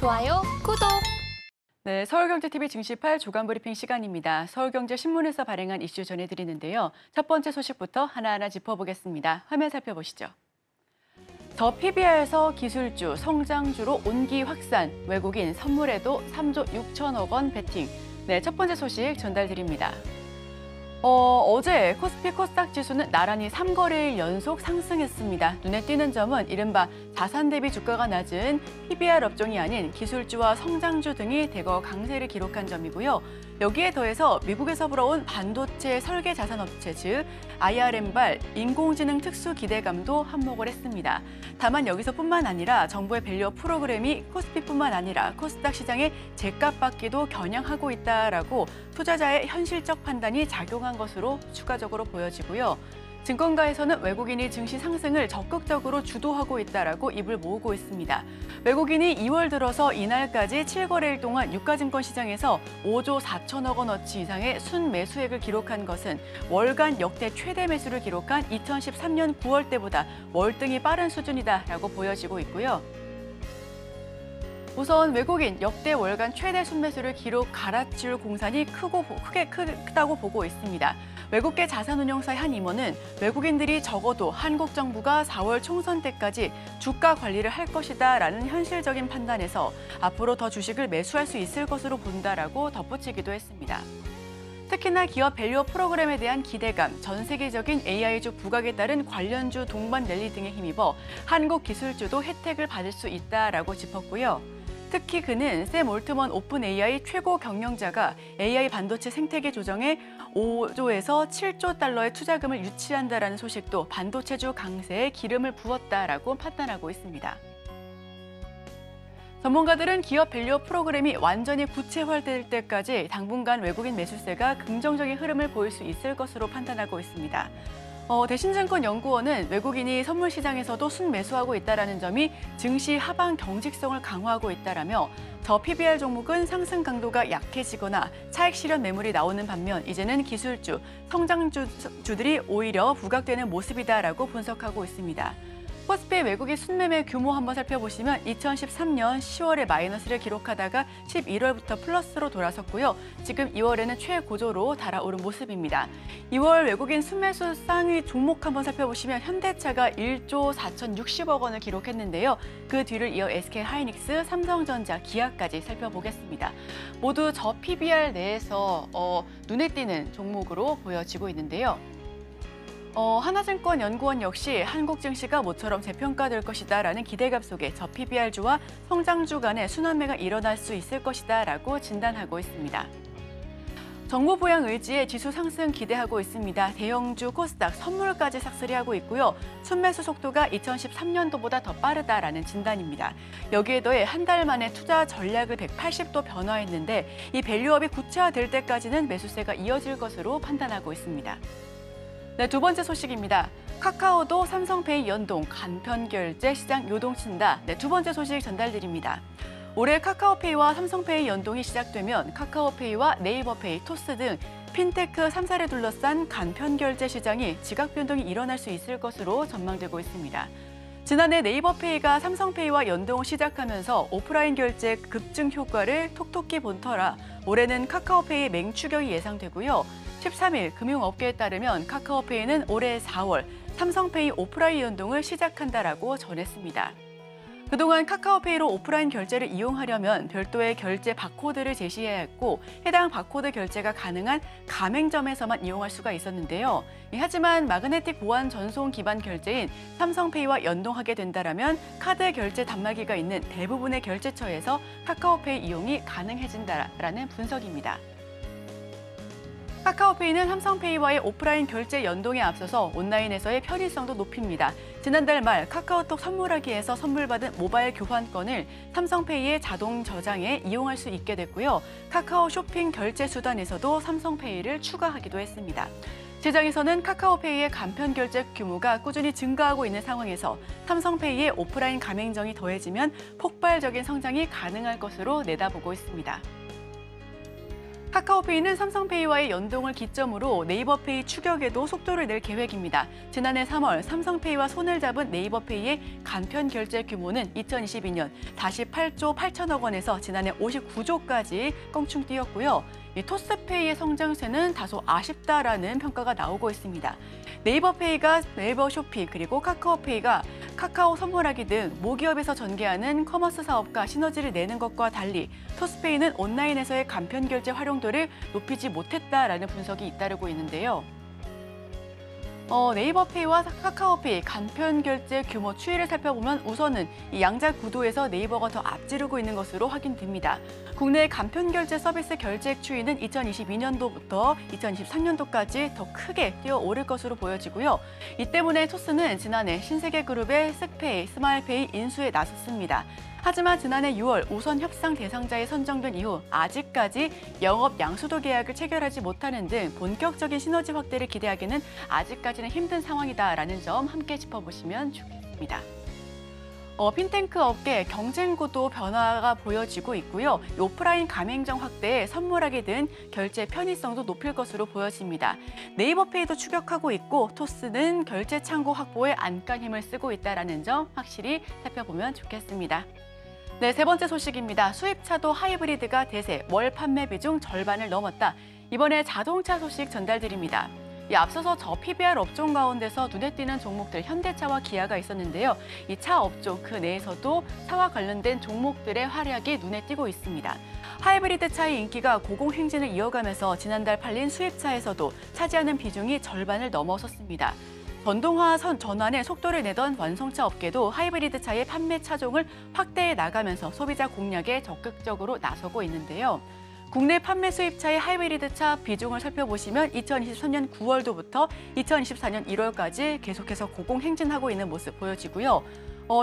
좋아요, 구독! 네, 서울경제TV 증시8 주간 브리핑 시간입니다. 서울경제신문에서 발행한 이슈 전해드리는데요. 첫 번째 소식부터 하나하나 짚어보겠습니다. 화면 살펴보시죠. 저 PBR에서 기술주, 성장주로 온기 확산, 외국인 선물에도 3조 6천억 원 베팅. 네, 첫 번째 소식 전달드립니다. 어제 코스피 코스닥 지수는 나란히 3거래일 연속 상승했습니다. 눈에 띄는 점은 이른바 자산 대비 주가가 낮은 PBR 업종이 아닌 기술주와 성장주 등이 대거 강세를 기록한 점이고요. 여기에 더해서 미국에서 불어온 반도체 설계 자산업체, 즉 IRM발 인공지능 특수 기대감도 한몫을 했습니다. 다만 여기서뿐만 아니라 정부의 밸류업 프로그램이 코스피뿐만 아니라 코스닥 시장의 제값 받기도 겨냥하고 있다라고 투자자의 현실적 판단이 작용한 것으로 추가적으로 보여지고요. 증권가에서는 외국인이 증시 상승을 적극적으로 주도하고 있다라고 입을 모으고 있습니다. 외국인이 2월 들어서 이날까지 7거래일 동안 유가증권 시장에서 5조 4천억 원어치 이상의 순매수액을 기록한 것은 월간 역대 최대 매수를 기록한 2013년 9월 때보다 월등히 빠른 수준이다라고 보여지고 있고요. 우선 외국인 역대 월간 최대 순매수를 기록 갈아치울 공산이 크다고 보고 있습니다. 외국계 자산운용사의 한 임원은 외국인들이 적어도 한국 정부가 4월 총선 때까지 주가 관리를 할 것이다라는 현실적인 판단에서 앞으로 더 주식을 매수할 수 있을 것으로 본다라고 덧붙이기도 했습니다. 특히나 기업 밸류업 프로그램에 대한 기대감, 전 세계적인 AI주 부각에 따른 관련주 동반 랠리 등에 힘입어 한국 기술주도 혜택을 받을 수 있다라고 짚었고요. 특히 그는 샘 올트먼 오픈 AI 최고 경영자가 AI 반도체 생태계 조정에 5조에서 7조 달러의 투자금을 유치한다라는 소식도 반도체주 강세에 기름을 부었다라고 판단하고 있습니다. 전문가들은 기업 밸류업 프로그램이 완전히 구체화될 때까지 당분간 외국인 매수세가 긍정적인 흐름을 보일 수 있을 것으로 판단하고 있습니다. 대신증권연구원은 외국인이 선물 시장에서도 순매수하고 있다는 점이 증시 하방 경직성을 강화하고 있다라며 저 PBR 종목은 상승 강도가 약해지거나 차익 실현 매물이 나오는 반면 이제는 기술주, 성장주들이 오히려 부각되는 모습이다라고 분석하고 있습니다. 코스피 외국인 순매매 규모 한번 살펴보시면 2013년 10월에 마이너스를 기록하다가 11월부터 플러스로 돌아섰고요. 지금 2월에는 최고조로 달아오른 모습입니다. 2월 외국인 순매수 상위 종목 한번 살펴보시면 현대차가 1조 4,060억 원을 기록했는데요. 그 뒤를 이어 SK하이닉스, 삼성전자, 기아까지 살펴보겠습니다. 모두 저 PBR 내에서 눈에 띄는 종목으로 보여지고 있는데요. 하나증권연구원 역시 한국 증시가 모처럼 재평가될 것이다라는 기대감 속에 저 PBR주와 성장주 간의 순환매가 일어날 수 있을 것이다라고 진단하고 있습니다. 정부 부양 의지에 지수 상승 기대하고 있습니다. 대형주 코스닥 선물까지 삭스리하고 있고요. 순매수 속도가 2013년도보다 더 빠르다라는 진단입니다. 여기에 더해 한 달 만에 투자 전략을 180도 변화했는데 이 밸류업이 구체화될 때까지는 매수세가 이어질 것으로 판단하고 있습니다. 네, 두 번째 소식입니다. 카카오도 삼성페이 연동, 간편결제 시장 요동친다. 네, 두 번째 소식 전달드립니다. 올해 카카오페이와 삼성페이 연동이 시작되면 카카오페이와 네이버페이, 토스 등 핀테크 3사를 둘러싼 간편결제 시장이 지각 변동이 일어날 수 있을 것으로 전망되고 있습니다. 지난해 네이버페이가 삼성페이와 연동을 시작하면서 오프라인 결제 급증 효과를 톡톡히 본 터라 올해는 카카오페이 맹추격이 예상되고요. 13일 금융업계에 따르면 카카오페이는 올해 4월 삼성페이 오프라인 연동을 시작한다라고 전했습니다. 그동안 카카오페이로 오프라인 결제를 이용하려면 별도의 결제 바코드를 제시해야 했고 해당 바코드 결제가 가능한 가맹점에서만 이용할 수가 있었는데요. 하지만 마그네틱 보안 전송 기반 결제인 삼성페이와 연동하게 된다면 카드 결제 단말기가 있는 대부분의 결제처에서 카카오페이 이용이 가능해진다라는 분석입니다. 카카오페이는 삼성페이와의 오프라인 결제 연동에 앞서서 온라인에서의 편의성도 높입니다. 지난달 말 카카오톡 선물하기에서 선물받은 모바일 교환권을 삼성페이의 자동 저장에 이용할 수 있게 됐고요. 카카오 쇼핑 결제 수단에서도 삼성페이를 추가하기도 했습니다. 시장에서는 카카오페이의 간편 결제 규모가 꾸준히 증가하고 있는 상황에서 삼성페이의 오프라인 가맹점이 더해지면 폭발적인 성장이 가능할 것으로 내다보고 있습니다. 카카오페이는 삼성페이와의 연동을 기점으로 네이버페이 추격에도 속도를 낼 계획입니다. 지난해 3월 삼성페이와 손을 잡은 네이버페이의 간편 결제 규모는 2022년 다시 8조 8천억 원에서 지난해 59조까지 껑충 뛰었고요. 이 토스페이의 성장세는 다소 아쉽다라는 평가가 나오고 있습니다. 네이버페이가 네이버 쇼핑 그리고 카카오페이가 카카오 선물하기 등 모기업에서 전개하는 커머스 사업과 시너지를 내는 것과 달리 토스페이는 온라인에서의 간편 결제 활용도를 높이지 못했다라는 분석이 잇따르고 있는데요. 네이버페이와 카카오페이 간편 결제 규모 추이를 살펴보면 우선은 이 양자 구도에서 네이버가 더 앞지르고 있는 것으로 확인됩니다. 국내 간편 결제 서비스 결제액 추이는 2022년도부터 2023년도까지 더 크게 뛰어오를 것으로 보여지고요. 이 때문에 토스는 지난해 신세계그룹의 쓱페이, 스마일페이 인수에 나섰습니다. 하지만 지난해 6월 우선 협상 대상자에 선정된 이후 아직까지 영업 양수도 계약을 체결하지 못하는 등 본격적인 시너지 확대를 기대하기는 아직까지는 힘든 상황이다라는 점 함께 짚어보시면 좋겠습니다. 핀테크 업계 경쟁 구도 변화가 보여지고 있고요. 오프라인 가맹점 확대에 선물하기 등 결제 편의성도 높일 것으로 보여집니다. 네이버페이도 추격하고 있고 토스는 결제 창구 확보에 안간 힘을 쓰고 있다는 점 확실히 살펴보면 좋겠습니다. 네, 세 번째 소식입니다. 수입차도 하이브리드가 대세, 월 판매 비중 절반을 넘었다. 이번에 자동차 소식 전달드립니다. 앞서서 PBR 업종 가운데서 눈에 띄는 종목들 현대차와 기아가 있었는데요. 이 차 업종 그 내에서도 차와 관련된 종목들의 활약이 눈에 띄고 있습니다. 하이브리드 차의 인기가 고공행진을 이어가면서 지난달 팔린 수입차에서도 차지하는 비중이 절반을 넘어섰습니다. 전동화 전환에 속도를 내던 완성차 업계도 하이브리드 차의 판매 차종을 확대해 나가면서 소비자 공략에 적극적으로 나서고 있는데요. 국내 판매 수입차의 하이브리드 차 비중을 살펴보시면 2023년 9월도부터 2024년 1월까지 계속해서 고공행진하고 있는 모습 보여지고요.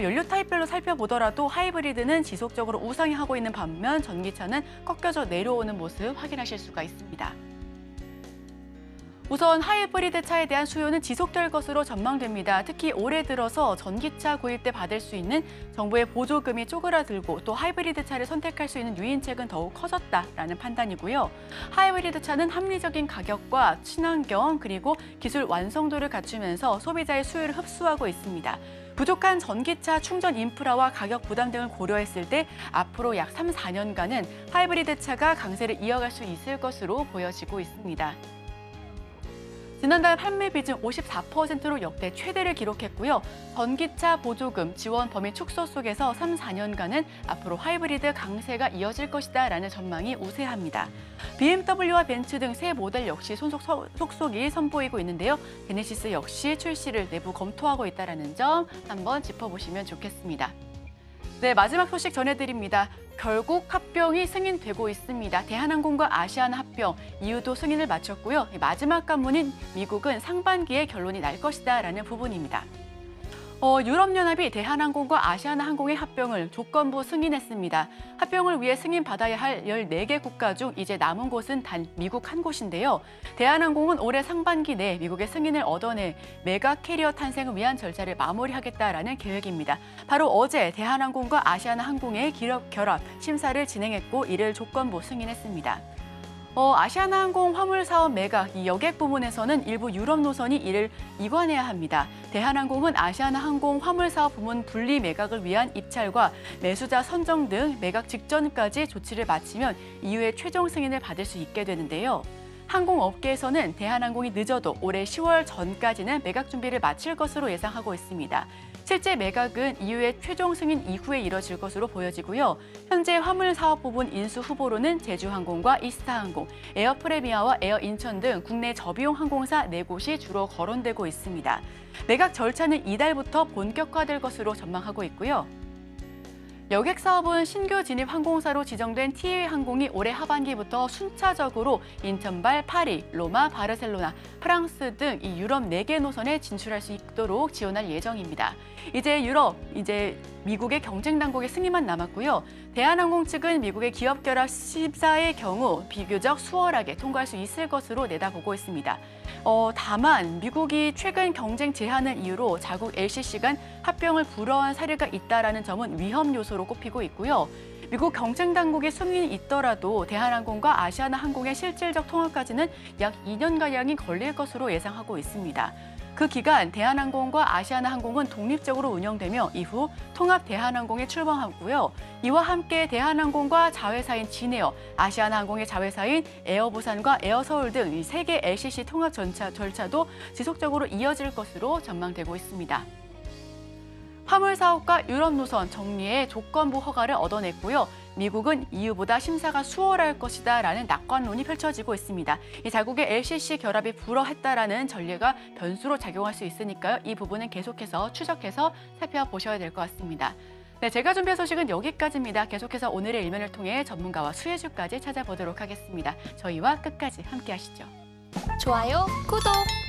연료 타입별로 살펴보더라도 하이브리드는 지속적으로 우상향하고 있는 반면 전기차는 꺾여져 내려오는 모습 확인하실 수가 있습니다. 우선 하이브리드 차에 대한 수요는 지속될 것으로 전망됩니다. 특히 올해 들어서 전기차 구입 때 받을 수 있는 정부의 보조금이 쪼그라들고 또 하이브리드 차를 선택할 수 있는 유인책은 더욱 커졌다라는 판단이고요. 하이브리드 차는 합리적인 가격과 친환경 그리고 기술 완성도를 갖추면서 소비자의 수요를 흡수하고 있습니다. 부족한 전기차 충전 인프라와 가격 부담 등을 고려했을 때 앞으로 약 3, 4년간은 하이브리드 차가 강세를 이어갈 수 있을 것으로 보여지고 있습니다. 지난달 판매 비중 54%로 역대 최대를 기록했고요. 전기차 보조금 지원 범위 축소 속에서 3, 4년간은 앞으로 하이브리드 강세가 이어질 것이다라는 전망이 우세합니다. BMW와 벤츠 등 새 모델 역시 속속이 선보이고 있는데요. 제네시스 역시 출시를 내부 검토하고 있다는 점 한번 짚어보시면 좋겠습니다. 네, 마지막 소식 전해드립니다. 결국 합병이 승인되고 있습니다. 대한항공과 아시아나 합병, 이유도 승인을 마쳤고요. 마지막 관문인 미국은 상반기에 결론이 날 것이다라는 부분입니다. 유럽연합이 대한항공과 아시아나항공의 합병을 조건부 승인했습니다. 합병을 위해 승인받아야 할 14개 국가 중 이제 남은 곳은 단 미국 한 곳인데요. 대한항공은 올해 상반기 내 미국의 승인을 얻어내 메가 캐리어 탄생을 위한 절차를 마무리하겠다라는 계획입니다. 바로 어제 대한항공과 아시아나항공의 기업 결합 심사를 진행했고 이를 조건부 승인했습니다. 아시아나항공 화물사업 매각, 이 여객 부문에서는 일부 유럽 노선이 이를 이관해야 합니다. 대한항공은 아시아나항공 화물사업 부문 분리 매각을 위한 입찰과 매수자 선정 등 매각 직전까지 조치를 마치면 이후에 최종 승인을 받을 수 있게 되는데요. 항공업계에서는 대한항공이 늦어도 올해 10월 전까지는 매각 준비를 마칠 것으로 예상하고 있습니다. 실제 매각은 이후에 최종 승인 이후에 이뤄질 것으로 보여지고요. 현재 화물 사업 부분 인수 후보로는 제주항공과 이스타항공, 에어프레미아와 에어인천 등 국내 저비용 항공사 4곳이 주로 거론되고 있습니다. 매각 절차는 이달부터 본격화될 것으로 전망하고 있고요. 여객 사업은 신규 진입 항공사로 지정된 티웨이항공이 올해 하반기부터 순차적으로 인천발, 파리, 로마, 바르셀로나, 프랑스 등 이 유럽 4개 노선에 진출할 수 있도록 지원할 예정입니다. 이제 미국의 경쟁 당국의 승인만 남았고요. 대한항공 측은 미국의 기업 결합 심사의 경우 비교적 수월하게 통과할 수 있을 것으로 내다보고 있습니다. 다만 미국이 최근 경쟁 제한을 이유로 자국 LCC 간 합병을 불허한 사례가 있다라는 점은 위험 요소로 꼽히고 있고요. 미국 경쟁 당국의 승인이 있더라도 대한항공과 아시아나항공의 실질적 통합까지는 약 2년가량이 걸릴 것으로 예상하고 있습니다. 그 기간 대한항공과 아시아나항공은 독립적으로 운영되며 이후 통합 대한항공에 출범하고요. 이와 함께 대한항공과 자회사인 진에어, 아시아나항공의 자회사인 에어부산과 에어서울 등 3개 LCC 통합 절차도 지속적으로 이어질 것으로 전망되고 있습니다. 화물 사업과 유럽 노선 정리에 조건부 허가를 얻어냈고요. 미국은 EU보다 심사가 수월할 것이다 라는 낙관론이 펼쳐지고 있습니다. 이 자국의 LCC 결합이 불허했다라는 전례가 변수로 작용할 수 있으니까요. 이 부분은 계속해서 추적해서 살펴보셔야 될 것 같습니다. 네, 제가 준비한 소식은 여기까지입니다. 계속해서 오늘의 일면을 통해 전문가와 수혜주까지 찾아보도록 하겠습니다. 저희와 끝까지 함께 하시죠. 좋아요, 구독!